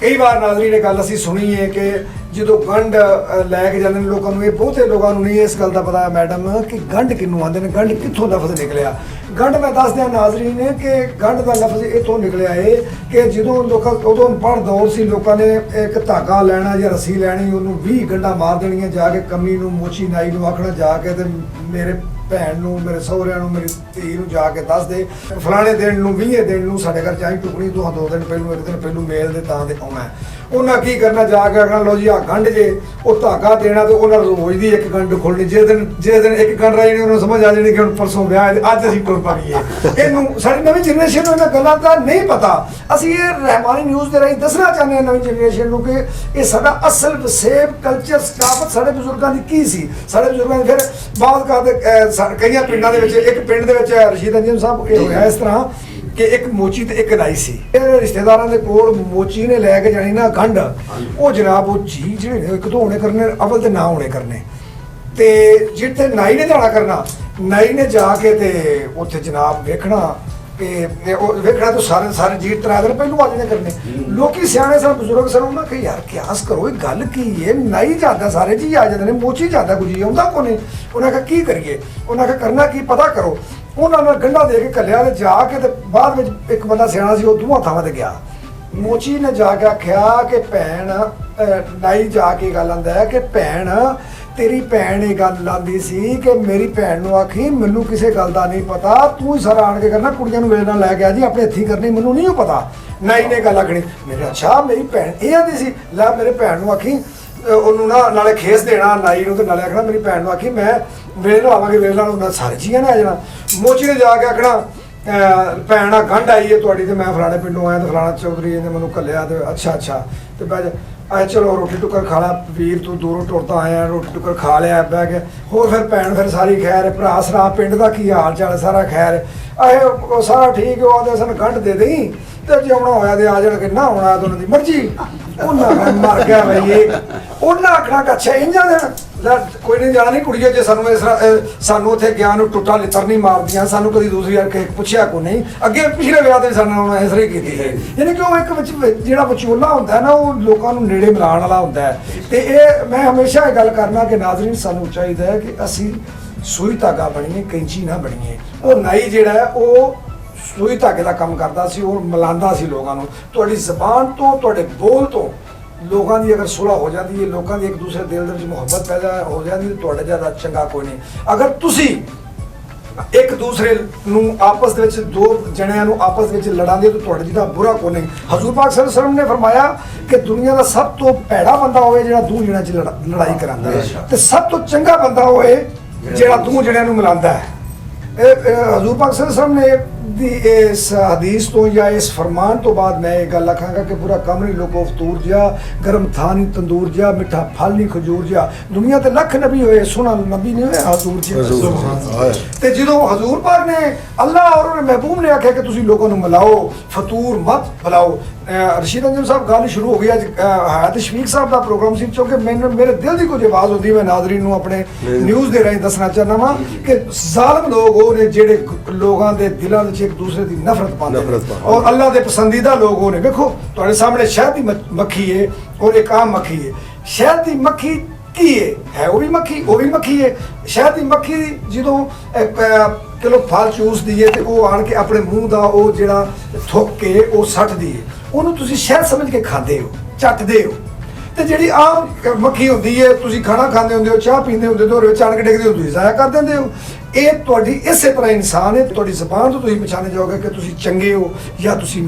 कई बार नाज़रीन ने गल असीं सुनी है कि जो गंढ लैके जाते हैं लोगों को, ये बहुते लोगों को नहीं इस गल का पता मैडम कि गंढ किनू आते हैं, गंढ कित्थों लफ्ज़ निकलिया। गंढ मैं दस दिया नाज़रीन ने कि गंढ का लफ्ज़ इत्थों निकलिया है कि जो लोग उदों अनपढ़ दौर से लोगों ने एक धागा लैना या रस्सी लैनी, उन्होंने 20 गंढा मार देनिया जाके कमी नूं मोची नाई नूं आखना जाके ते मेरे भैन नूं मेरे सहुरिਆਂ ਨੂੰ मेरी धी नूं जाके दस दे फलाने दिन नूं 20 दिन नूं साडे घर चाही टुकड़ी तूं 2 दिन पहलू 1 दिन पहलू मेल दे तां ते आउणा उन्हें की करना जाके आखना लो जी आ गंढ जे वो धागा देना तो उन्हें रोज़ की एक गंढ खोलनी, जिस दिन एक गंढ रही उन्होंने समझ आ जानी कि हम परसों ब्याह अज असीं टुर पाईए। इनू साडी नवीं जनरेशन नूं इन्हां गल्लां दा नहीं पता। असीं ये रहमानी न्यूज़ दे राहीं दसना चाहते हैं नवीं जनरेशन नूं कि ये साडा असल वसेब कल्चर सकाफत साडे बजुर्गां दी की सी। साडे बजुर्गां दी फिर बात करदे कई पिंडां दे विच एक पिंड दे विच रशीद अंजम साहब ये होया इस तरह कि एक मोची ते एक नाई सी, रिश्तेदारां दे कोल मोची ने लैके जानी ना गंढ, वो जनाब वो जी जिहड़े एक तो होने करने अवल ते ना होने करने ते जिथे नाई ने जाना करना, नाई ने जाके ते उत्थे जनाब वेखना कि वेखना तो सारे सारे जी 3 दिन पहलू आ जाने करने। लोग सियाने सन बजुर्ग सन उन्होंने कि यार क्यास करो ये गल की है, नाई जाता सारे जी आ जाते हैं, मोची जाता कुछ जी आउंदा कोने। उन्हें कहा की करिए, उन्हें कहा करना की पता करो। उन्होंने गंढा दे के घलिया ते जाके ते बाद में एक बंदा सियाना सी वो दोवां थावां ते गया। मोची ने जाके आख्या कि भैन नाई जाके गल आंदा है कि भैन तेरी भैन ये गल आंदी सी कि मेरी भैन नूं आखी मैनूं किसी गल दा नहीं पता, तू ही सारा आण के करना, कुड़ियां नूं मेरे नाल लै गया जी अपने हत्थीं करनी, मैनूं नहीं पता। नाई ने गल आखनी मेरे अच्छा मेरी भैन ये आंदी सी, लै मेरे भैन नूं आखी ਉਹਨੂੰ ਨਾ ਨਾਲੇ ਖੇਸ ਦੇਣਾ ਨਾਈ ਨੂੰ ਤੇ ਨਾਲੇ ਆਖਣਾ ਮੇਰੀ ਭੈਣ ਨੂੰ ਆਖੀ ਮੈਂ ਵੇਲ ਆਵਾਂਗੇ ਵੇਲ ਨਾਲ ਉਹਨਾਂ ਸਾਰੇ ਜੀਆਂ ਨੇ ਆ ਜਾਣਾ। ਮੋਚੀ ਨੇ ਜਾ ਕੇ ਆਖਣਾ ਭੈਣ ਆ ਗੰਢ ਆਈ ਹੈ ਤੁਹਾਡੀ ਤੇ ਮੈਂ ਫਲਾਣੇ ਪਿੰਡੋਂ ਆਇਆ ਤੇ ਫਲਾਣਾ ਚੌਧਰੀ ਨੇ ਮੈਨੂੰ ਘੱਲਿਆ ਤੇ ਅੱਛਾ ਅੱਛਾ ਤੇ ਬਹਿ ਜਾ ਆਏ ਚਲੋ ਰੋਟੀ ਟੁੱਕਰ ਖਾ ਲਾ ਵੀਰ ਤੂੰ ਦੂਰੋਂ ਟੁਰਦਾ ਆਇਆ ਰੋਟੀ ਟੁੱਕਰ ਖਾ ਲਿਆ ਬਹਿ ਕੇ ਹੋਰ ਫਿਰ ਭੈਣ ਫਿਰ ਸਾਰੀ ਖੈਰ ਭਰਾ ਸਰਾ ਪਿੰਡ ਦਾ ਕੀ ਹਾਲ ਚਾਲ ਸਾਰਾ ਖੈਰ ਆਏ ਸਾਰਾ ਠੀਕ ਉਹ ਆਦੇ ਸਨ ਗੰਢ ਦੇ ਦੇਈ ਤੇ ਜੇ ਆਉਣਾ ਹੋਇਆ ਤੇ ਆ ਜਾਣਗੇ ਨਾ ਆਉਣਾ ਤਾਂ ਉਹਨਾਂ ਦੀ ਮਰਜ਼ੀ। ਉਹਨਾਂ ਮਰ ਗਿਆ ਬਈ ਉਹਨਾਂ ਆਖਣਾ ਕਿ ਅੱਛਾ ਇੰਜਾਂ ਦੇਣ ਕੋਈ ਨਹੀਂ ਜਾਣਾ ਨਹੀਂ ਕੁੜੀਏ ਜੇ ਸਾਨੂੰ ਇਸ ਸਾਨੂੰ ਉੱਥੇ ਗਿਆ ਨੂੰ ਟੁੱਟਾ ਲਿੱਤਰ ਨਹੀਂ ਮਾਰਦੀਆਂ ਸਾਨੂੰ ਕਦੀ ਦੂਸਰੀ ਵਾਰ ਕਿਸੇ ਪੁੱਛਿਆ ਕੋ ਨਹੀਂ ਅੱਗੇ ਪਿਛਲੇ ਵਿਆਹ ਦੇ ਸਾਨੂੰ ਉਹਨਾਂ ਇਸ ਤਰ੍ਹਾਂ ਹੀ ਕੀਤੀ ਹੈ। ਯਾਨੀ ਕਿ ਉਹ ਇੱਕ ਵਿੱਚ ਜਿਹੜਾ ਵਿਚੋਲਾ ਹੁੰਦਾ ਨਾ ਉਹ ਲੋਕਾਂ ਨੂੰ ਨੇੜੇ ਮਿਲਾਉਣ ਵਾਲਾ ਹੁੰਦਾ ਹੈ। ਤੇ ਇਹ ਮੈਂ ਹਮੇਸ਼ਾ ਇਹ ਗੱਲ ਕਰਨਾ ਕਿ ਨਾਜ਼ਰੀਨ ਸਾਨੂੰ ਚਾਹੀਦਾ ਹੈ ਕਿ ਅਸੀਂ ਸੂਈ ਧਾਗਾ ਬਣੀਏ ਕੈਂਚੀ ਨਾ ਬਣੀਏ। ਉਹ ਨਾਈ ਜਿਹੜਾ ਹੈ ਉਹ ਸੂਈ ਧਾਗੇ ਦਾ ਕੰਮ ਕਰਦਾ ਸੀ, ਉਹ ਮਿਲਾਉਂਦਾ ਸੀ ਲੋਕਾਂ ਨੂੰ। ਤੁਹਾਡੀ ਜ਼ਬਾਨ ਤੋਂ ਤੁਹਾਡੇ ਬੋਲ ਤੋਂ ਲੋਕਾਂ ਦੀ ਅਗਰ ਸੁਲ੍ਹਾ ਹੋ ਜਾਂਦੀ ਹੈ, ਲੋਕਾਂ ਦੀ ਇੱਕ ਦੂਸਰੇ ਦਿਲ ਦੇ ਵਿੱਚ ਮੁਹੱਬਤ ਪੈਦਾ ਹੋ ਜਾਂਦੀ ਹੈ, ਤੁਹਾਡੇ ਜ਼ਿਆਦਾ ਚੰਗਾ ਕੋਈ ਨਹੀਂ। ਅਗਰ ਤੁਸੀਂ ਇੱਕ ਦੂਸਰੇ ਨੂੰ ਆਪਸ ਦੇ ਵਿੱਚ ਦੋ ਜਣਿਆਂ ਨੂੰ ਆਪਸ ਵਿੱਚ ਲੜਾਉਂਦੇ ਹੋ ਤਾਂ ਤੁਹਾਡੇ ਜਿਹਦਾ ਬੁਰਾ ਕੋਈ ਨਹੀਂ। ਹਜ਼ੂਰ ਪਾਕ ਸੱਲੱਲਾਹੁ ਅਲੈहि ਵਸੱਲਮ ਨੇ ਫਰਮਾਇਆ ਕਿ ਦੁਨੀਆ ਦਾ ਸਭ ਤੋਂ ਭੈੜਾ ਬੰਦਾ ਹੋਵੇ ਜਿਹੜਾ ਦੋ ਜਣਿਆਂ 'ਚ ਲੜਾਈ ਕਰਾਉਂਦਾ ਹੈ ਤੇ ਸਭ ਤੋਂ ਚੰਗਾ ਬੰਦਾ ਹੋਵੇ ਜਿਹੜਾ ਦੋ ਜਣਿਆਂ ਨੂੰ ਮਿਲਾਉਂਦਾ ਹੈ। हजूर पाक सल्लल्लाहु अलैहि वसल्लम ने इस हदीस तो या इस फरमान तो बाद मैं ये गल आखांगा कि पूरा कम नहीं लोगो फतूर जा गर्म था नहीं तंदूर जा मिठा फल नहीं खजूर जा। दुनिया ते लख नबी होए सोना नबी नहीं होया हजूर जी। ते जो हजूर पाक ने अल्लाह और उन्हें महबूब ने आख्या कि तुसी लोगों को मिलाओ फतूर मत बुलाओ। रशीद अंजम साहब गल शुरू हो गई अज हयात शफीक साहब का प्रोग्राम सी क्योंकि मैंने मेरे दिल की कुछ आवाज़ होती मैं नाजरीन नूं अपने न्यूज़ के राही दसना चाहना वा कि जालिम लोग वो ने जिहड़े लोगों के दिलों में एक दूसरे की नफरत पाते और अल्लाह के पसंदीदा लोग वो ने। देखो तुहाडे सामने शहद की मक्खी है और एक आम मक्खी है। शहद की मक्खी की है वो भी मक्खी वो भी मक्खी है। शहद की मक्खी जो किलो फल चूसदी है तो वो आन के अपने मूँह का वो जिहड़ा थुक के वो सट्टदी है, ਉਹਨੂੰ ਤੁਸੀਂ ਸ਼ਹਿਦ ਸਮਝ ਕੇ ਖਾਂਦੇ ਹੋ ਚੱਟਦੇ ਹੋ। ਤੇ ਜਿਹੜੀ ਆਮ ਮੱਖੀ ਹੁੰਦੀ ਹੈ ਤੁਸੀਂ ਖਾਣਾ ਖਾਂਦੇ ਹੁੰਦੇ ਹੋ ਚਾਹ ਪੀਂਦੇ ਹੁੰਦੇ ਹੋ ਵਿੱਚ ਆਣ ਕੇ ਡਿੱਗਦੇ ਹੋ ਤੁਸੀਂ ਜ਼ਾਇਆ ਕਰ ਦਿੰਦੇ ਹੋ। ਇਹ ਤੁਹਾਡੀ ਇਸੇ ਤਰ੍ਹਾਂ ਇਨਸਾਨ ਹੈ। ਤੁਹਾਡੀ ਜ਼ਬਾਨ ਤੋਂ ਤੁਸੀਂ ਪਛਾਣੇ ਜਾਓਗੇ ਕਿ ਤੁਸੀਂ ਚੰਗੇ ਹੋ ਜਾਂ ਤੁਸੀਂ